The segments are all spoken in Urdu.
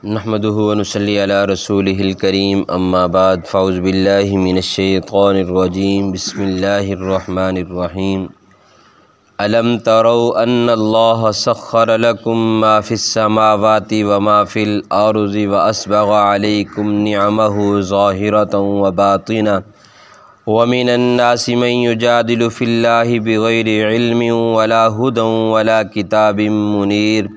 نحمدہ ونصلی علی رسولہ الکریم اما بعد فاعوذ باللہ من الشیطان الرجیم بسم اللہ الرحمن الرحیم الم تروا ان اللہ سخر لکم ما فی السماوات وما فی الارض واسبغ علیکم نعمہ ظاہرۃ وباطنہ ومن الناس من یجادل فی اللہ بغیر علم ولا ہدی ولا کتاب منیر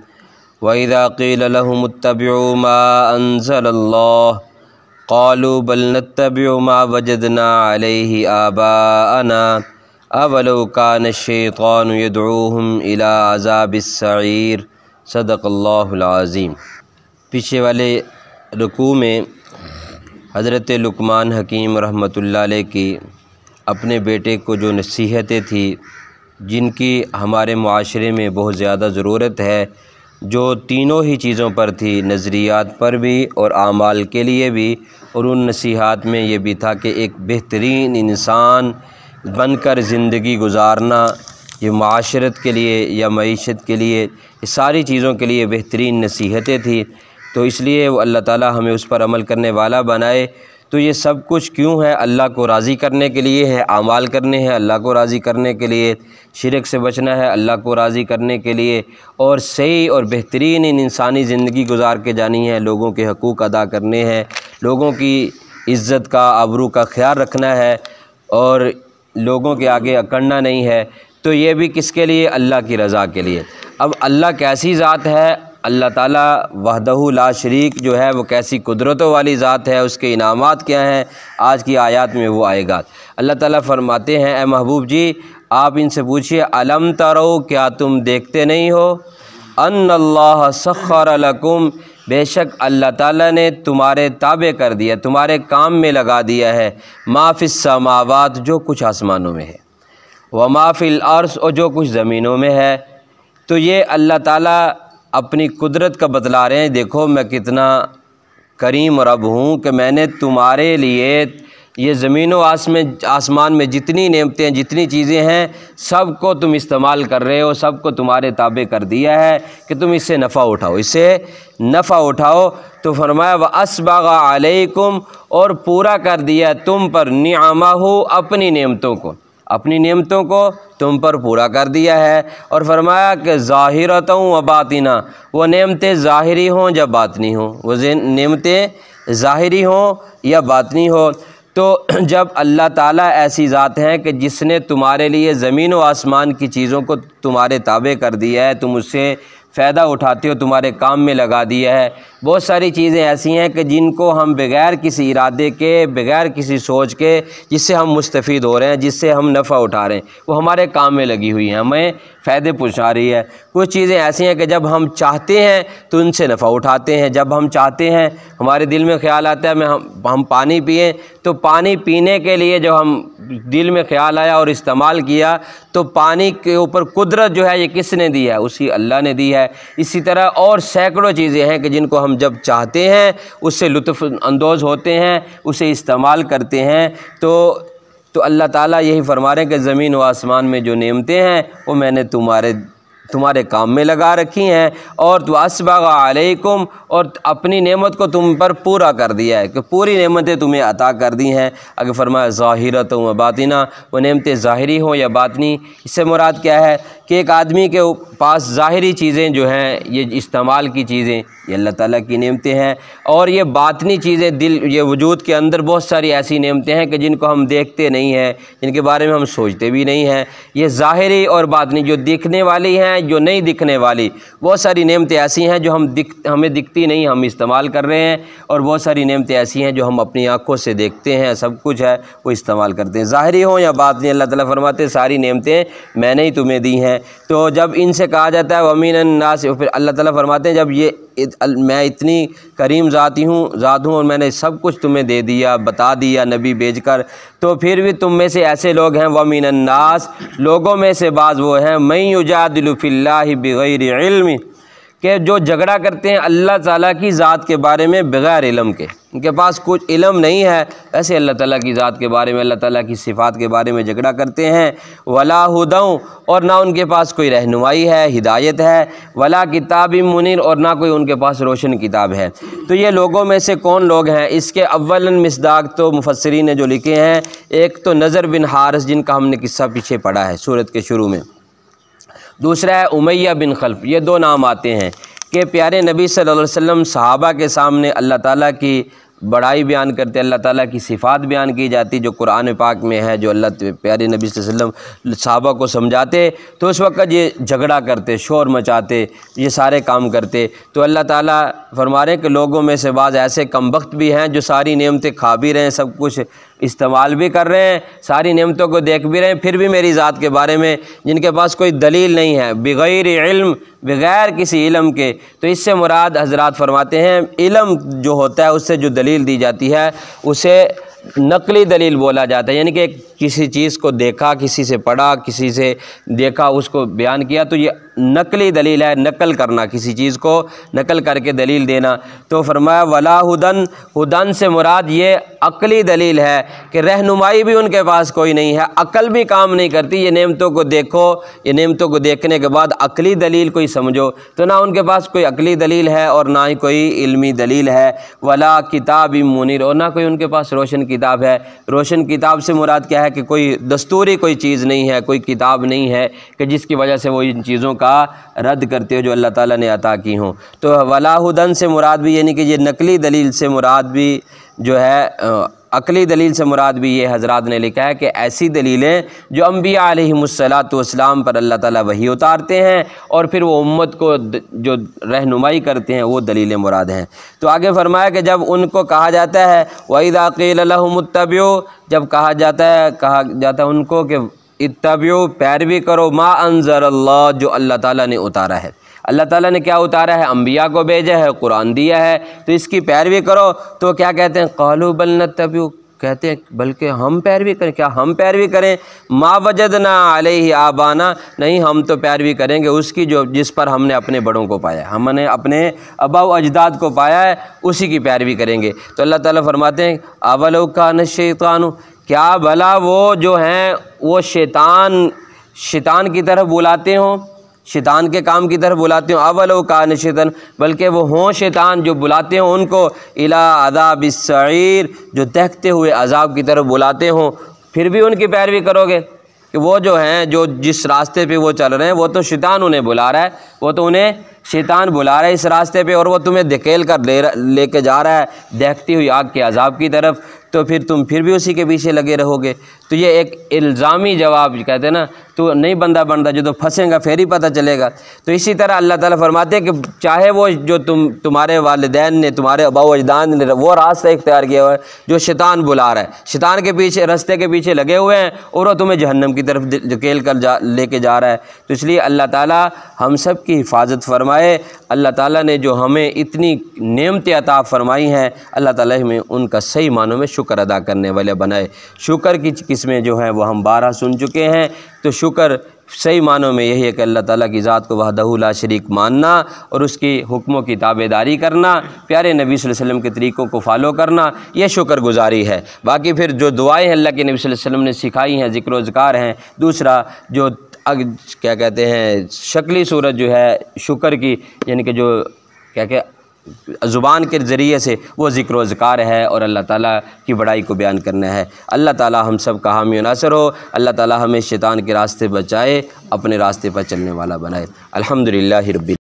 وَإِذَا قِيلَ لَهُمُ اتَّبِعُوا مَا أَنزَلَ اللَّهُ قَالُوا بَلْ نَتَّبِعُ مَا وَجَدْنَا عَلَيْهِ آبَاءَنَا أَوَلَوْ كَانَ الشَّيْطَانُ يَدْعُوهُمْ إِلَىٰ عَذَابِ السَّعِيرِ صدق اللہ العظیم۔ پیچھے والے رکوع میں حضرت لقمان حکیم رحمۃ اللہ علیہ کی اپنے بیٹے کو جو نصیحتیں تھی جن کی ہمارے معاشرے میں بہت زیادہ ضرورت ہے، جو تینوں ہی چیزوں پر تھی، نظریات پر بھی اور اعمال کے لیے بھی، اور ان نصیحات میں یہ بھی تھا کہ ایک بہترین انسان بن کر زندگی گزارنا، یہ معاشرت کے لیے یا معیشت کے لیے، یہ ساری چیزوں کے لیے بہترین نصیحتیں تھیں۔ تو اس لیے وہ اللہ تعالی ہمیں اس پر عمل کرنے والا بنائے۔ تو یہ سب کچھ کیوں ہے؟ اللہ کو راضی کرنے کے لیے ہے، اعمال کرنے ہیں اللہ کو راضی کرنے کے لیے، شرک سے بچنا ہے اللہ کو راضی کرنے کے لیے، اور صحیح اور بہترین انسانی زندگی گزار کے جانی ہے، لوگوں کے حقوق ادا کرنے ہیں، لوگوں کی عزت کا آبرو کا خیال رکھنا ہے اور لوگوں کے آگے اکڑنا نہیں ہے۔ تو یہ بھی کس کے لیے؟ اللہ کی رضا کے لیے۔ اب اللہ کیسی ذات ہے؟ اللہ تعالیٰ وحدہ لا شریک جو ہے وہ کیسی قدرتوں والی ذات ہے، اس کے انعامات کیا ہیں، آج کی آیات میں وہ آئے گا۔ اللہ تعالیٰ فرماتے ہیں، اے محبوب جی آپ ان سے پوچھئے، الم تروا، کیا تم دیکھتے نہیں ہو، ان اللہ سخر لکم، بے شک اللہ تعالیٰ نے تمہارے تابع کر دیا، تمہارے کام میں لگا دیا ہے، ما فی السماوات، جو کچھ آسمانوں میں ہے، وما فی الارض، اور جو کچھ زمینوں میں ہے۔ تو یہ اللہ تعالیٰ اپنی قدرت کا بتلا رہے ہیں، دیکھو میں کتنا کریم رب ہوں کہ میں نے تمہارے لیے یہ زمین و آسمان میں جتنی نعمتیں جتنی چیزیں ہیں سب کو تم استعمال کر رہے ہو، سب کو تمہارے تابع کر دیا ہے کہ تم اس سے نفع اٹھاؤ، اس سے نفع اٹھاؤ۔ تو فرمایا وَأَسْبَغَ عَلَيْكُمْ، اور پورا کر دیا تم پر نعمہ، اپنی نعمتوں کو، اپنی نعمتوں کو تم پر پورا کر دیا ہے، اور فرمایا کہ ظاہرۃ و باطنہ، وہ نعمتیں ظاہری ہوں یا باطنی ہوں، وہ نعمتیں ظاہری ہوں یا باطنی ہوں۔ تو جب اللہ تعالیٰ ایسی ذات ہیں کہ جس نے تمہارے لیے زمین و آسمان کی چیزوں کو تمہارے تابع کر دیا ہے، تم اس سے فائدہ اٹھاتے ہو، تمہارے کام میں لگا دیا ہے، بہت ساری چیزیں ایسی ہیں کہ جن کو ہم بغیر کسی ارادے کے، بغیر کسی سوچ کے، جس سے ہم مستفید ہو رہے ہیں، جس سے ہم نفع اٹھا رہے ہیں، وہ ہمارے کام میں لگی ہوئی ہیں، ہمیں فائدے پہنچا رہی ہے۔ کچھ چیزیں ایسی ہیں کہ جب ہم چاہتے ہیں تو ان سے نفع اٹھاتے ہیں، جب ہم چاہتے ہیں، ہمارے دل میں خیال آتا ہے ہم پانی پئیں، تو پانی پینے کے لیے جو ہم دل میں خیال آیا اور استعمال کیا، تو پانی کے اوپر قدرت جو ہے یہ کس نے دی ہے؟ اسی اللہ نے دی ہے۔ اسی طرح اور سینکڑوں چیزیں ہیں کہ جن کو ہم جب چاہتے ہیں اس سے لطف اندوز ہوتے ہیں، اسے استعمال کرتے ہیں۔ تو اللہ تعالیٰ یہی فرما رہے ہیں کہ زمین و آسمان میں جو نعمتیں ہیں وہ میں نے تمہارے کام میں لگا رکھی ہیں، اور تو اسبغ علیکم، اور اپنی نعمت کو تم پر پورا کر دیا ہے کہ پوری نعمتیں تمہیں عطا کر دی ہیں۔ اگر فرمایا ظاہرۃ و باطنہ، وہ نعمتیں ظاہری ہوں یا باطنی، اس سے مراد کیا ہے کہ ایک آدمی کے پاس ظاہری چیزیں جو ہیں یہ استعمال کی چیزیں یہ اللہ تعالیٰ کی نعمتیں ہیں، اور یہ باطنی چیزیں یہ وجود کے اندر بہت ساری ایسی نعمتیں ہیں کہ جن کو ہم دیکھتے نہیں ہیں، جن کے بارے میں ہم سوچتے بھی نہیں ہیں۔ یہ ظاہری اور باطنی، جو دکھنے والی ہیں، جو نہیں دکھنے والی، بہت ساری نعمتیں ایسی ہیں جو ہمیں دکھتی نہیں، ہم استعمال کر رہے ہیں، اور بہت ساری نعمتیں ایسی ہیں جو ہم اپنی آنکھوں سے دیکھتے ہیں، سب کچھ ہے وہ استعمال کرتے ہیں، ظاہری ہوں یا باطنی۔ اللہ تعالیٰ فرماتے ہیں ساری نعمتیں میں نے ہی تمہیں دی ہیں۔ تو جب ان سے کہا جاتا ہے وَمِنَ النَّاسِ، پھر اللہ تعالیٰ فرماتے ہیں جب میں اتنی کریم ذات ہوں اور میں نے سب کچھ تمہیں دے دیا، بتا دیا نبی بھیج کر، تو پھر بھی تم میں سے ایسے لوگ ہیں وَمِنَ النَّاسِ، لوگوں میں سے بعض وہ ہیں مَن یُجَادِلُ فِی اللَّہِ بِغَیْرِ عِلْمٍ، کہ جو جھگڑا کرتے ہیں اللہ تعالیٰ کی ذات کے بارے میں بغیر علم کے، ان کے پاس کچھ علم نہیں ہے، ایسے اللہ تعالیٰ کی ذات کے بارے میں، اللہ تعالیٰ کی صفات کے بارے میں جھگڑا کرتے ہیں۔ ولا ہدی، اور نہ ان کے پاس کوئی رہنمائی ہے، ہدایت ہے، ولا کتاب منیر، اور نہ کوئی ان کے پاس روشن کتاب ہے۔ تو یہ لوگوں میں سے کون لوگ ہیں؟ اس کے اولاً مصداق تو مفسرین نے جو لکھے ہیں، ایک تو نضر بن حارث جن کا ہم نے قصہ پیچھے پڑھا ہے سورت کے شروع میں، دوسرا ہے امیہ بن خلف۔ یہ دو نام آتے ہیں کہ پیارے نبی صلی اللہ علیہ وسلم صحابہ کے سامنے اللہ تعالیٰ کی بڑائی بیان کرتے، اللہ تعالیٰ کی صفات بیان کی جاتی جو قرآن پاک میں ہے، جو اللہ پیارے نبی صلی اللہ علیہ وسلم صحابہ کو سمجھاتے، تو اس وقت یہ جھگڑا کرتے، شور مچاتے، یہ سارے کام کرتے۔ تو اللہ تعالیٰ فرما رہے ہیں کہ لوگوں میں سے بعض ایسے کم بخت بھی ہیں جو ساری نعمتیں کھا بھی رہے ہیں، سب کچھ استعمال بھی کر رہے ہیں، ساری نعمتوں کو دیکھ بھی رہے ہیں، پھر بھی میری ذات کے بارے میں جن کے پاس کوئی دلیل نہیں ہے، بغیر علم، بغیر کسی علم کے۔ تو اس سے مراد حضرات فرماتے ہیں علم جو ہوتا ہے اس سے جو دلیل دی جاتی ہے اسے نقلی دلیل بولا جاتا ہے، یعنی کہ کسی چیز کو دیکھا، کسی سے پڑھا، کسی سے دیکھا، اس کو بیان کیا، تو یہ نقلی دلیل ہے، نقل کرنا، کسی چیز کو نقل کر کے دلیل دینا۔ تو فرمایا ولا ہدن، ہدن سے مراد یہ عقلی دلیل ہے کہ رہنمائی بھی ان کے پاس کوئی نہیں ہے، عقل بھی کام نہیں کرتی، یہ نعمتوں کو دیکھو، یہ نعمتوں کو دیکھنے کے بعد عقلی دلیل کوئی سمجھو، تو نہ ان کے پاس کوئی عقلی دلیل ہے اور نہ ہی کوئی علمی دلیل ہے۔ ولا کتاب منیر، اور نہ کوئی ان کے پاس روشن کتاب ہے۔ روشن کتاب سے مراد کیا ہے کہ کوئی دستوری کوئی چیز نہیں ہے، کوئی کتاب نہیں ہے کہ جس کی وجہ سے وہ ان چیزوں کا رد کرتے ہو جو اللہ تعالیٰ نے عطا کی ہوں۔ تو ولا ہدن سے مراد بھی یعنی کہ یہ نقلی دلیل سے مراد بھی جو ہے عقلی دلیل سے مراد بھی یہ حضرات نے لکھا ہے کہ ایسی دلیلیں جو انبیاء علیہم السلام پر اللہ تعالیٰ وحی اتارتے ہیں اور پھر وہ امت کو جو رہنمائی کرتے ہیں وہ دلیلیں مراد ہیں۔ تو آگے فرمایا کہ جب ان کو کہا جاتا ہے وَإِذَا قِيلَ لَهُمُ اتَّبِعُوا، جب کہا جاتا ہے ان کو کہ اتبعوا، پیروی کرو، ما انزل اللہ، جو اللہ تعالیٰ نے اتارا ہے۔ اللہ تعالیٰ نے کیا اتارا ہے؟ انبیاء کو بھیجا ہے، قرآن دیا ہے، تو اس کی پیروی کرو۔ تو کیا کہتے ہیں؟ قالوا بل نتبع، کہتے ہیں بلکہ ہم پیروی کریں۔ کیا ہم پیروی کریں؟ ما وجدنا علیہ آبانا، نہیں ہم تو پیروی کریں گے اس کی جس پر ہم نے اپنے بڑوں کو پایا ہے، ہم نے اپنے آباء و اجداد کو پایا ہے، اسی کی پیروی کریں گے۔ تو اللہ تعالیٰ فرماتے ہیں اولو کان الشیطان، کیا بھلا وہ جو ہیں وہ شیطان کی طرف بلاتے ہوں، شیطان کے کام کی طرف بلاتے ہوں، اولو کان شیطان، بلکہ وہ ہوں شیطان جو بلاتے ہوں ان کو الی عذاب السعیر، جو دہتے ہوئے عذاب کی طرف بلاتے ہوں، پھر بھی ان کی پیروی کرو گے کہ وہ جو ہیں جو جس راستے پہ وہ چل رہے ہیں وہ تو شیطان انہیں بلا رہا ہے، وہ تو انہیں شیطان بلا رہا ہے اس راستے پہ، اور وہ تمہیں دھکیل کر لے کے جا رہا ہے دیکھتی ہوئی آگ کے عذاب کی طرف، تو پھر تم پھر بھی اسی کے پیچھے لگے رہو گے۔ تو یہ ایک الزامی جواب کہتے ہیں نا، تو نہیں بندہ بنتا، جو تو پھنسے گا پھر ہی پتہ چلے گا۔ تو اسی طرح اللہ تعالیٰ فرماتے ہیں کہ چاہے وہ جو تمہارے والدین نے، تمہارے آباء و اجداد نے وہ راستہ اختیار کیا ہوا ہے جو شیطان بلا رہا ہے، شیطان کے پیچھے راستے کے پیچھے لگے ہوئے ہیں اور وہ تمہیں جہنم کی طرف دھکیل کر لے کے جا رہا ہے۔ تو اس لیے اللہ تعالیٰ ہم سب کی حفاظت فرمائے۔ اللہ تعالیٰ نے جو ہمیں اتنی نعمتیں عطا فرمائی ہیں، اللہ تعالیٰ ہمیں ان کا صحیح معنوں میں شکر ادا کرنے والے بنائے۔ شکر کی قسمیں جو ہیں وہ ہم بارہ سن چکے ہیں، تو شکر صحیح معنوں میں یہی ہے کہ اللہ تعالیٰ کی ذات کو وحدہ لا شریک ماننا اور اس کی حکموں کی تابع داری کرنا، پیارے نبی صلی اللہ علیہ وسلم کے طریقوں کو فالو کرنا، یہ شکر گزاری ہے۔ باقی پھر جو دعائیں اللہ کے نبی صلی اللہ علیہ وسلم نے سکھائی ہیں، ذکر و اذکار ہیں۔ دوسرا جو کیا کہتے ہیں شکلی صورت جو ہے شکر کی، یعنی کہ جو کہ زبان کے ذریعے سے وہ ذکر و اذکار ہے اور اللہ تعالیٰ کی بڑائی کو بیان کرنا ہے۔ اللہ تعالیٰ ہم سب کا حامی و ناصر ہو، اللہ تعالیٰ ہمیں شیطان کے راستے بچائے، اپنے راستے پر چلنے والا بنائے۔ الحمدللہ رب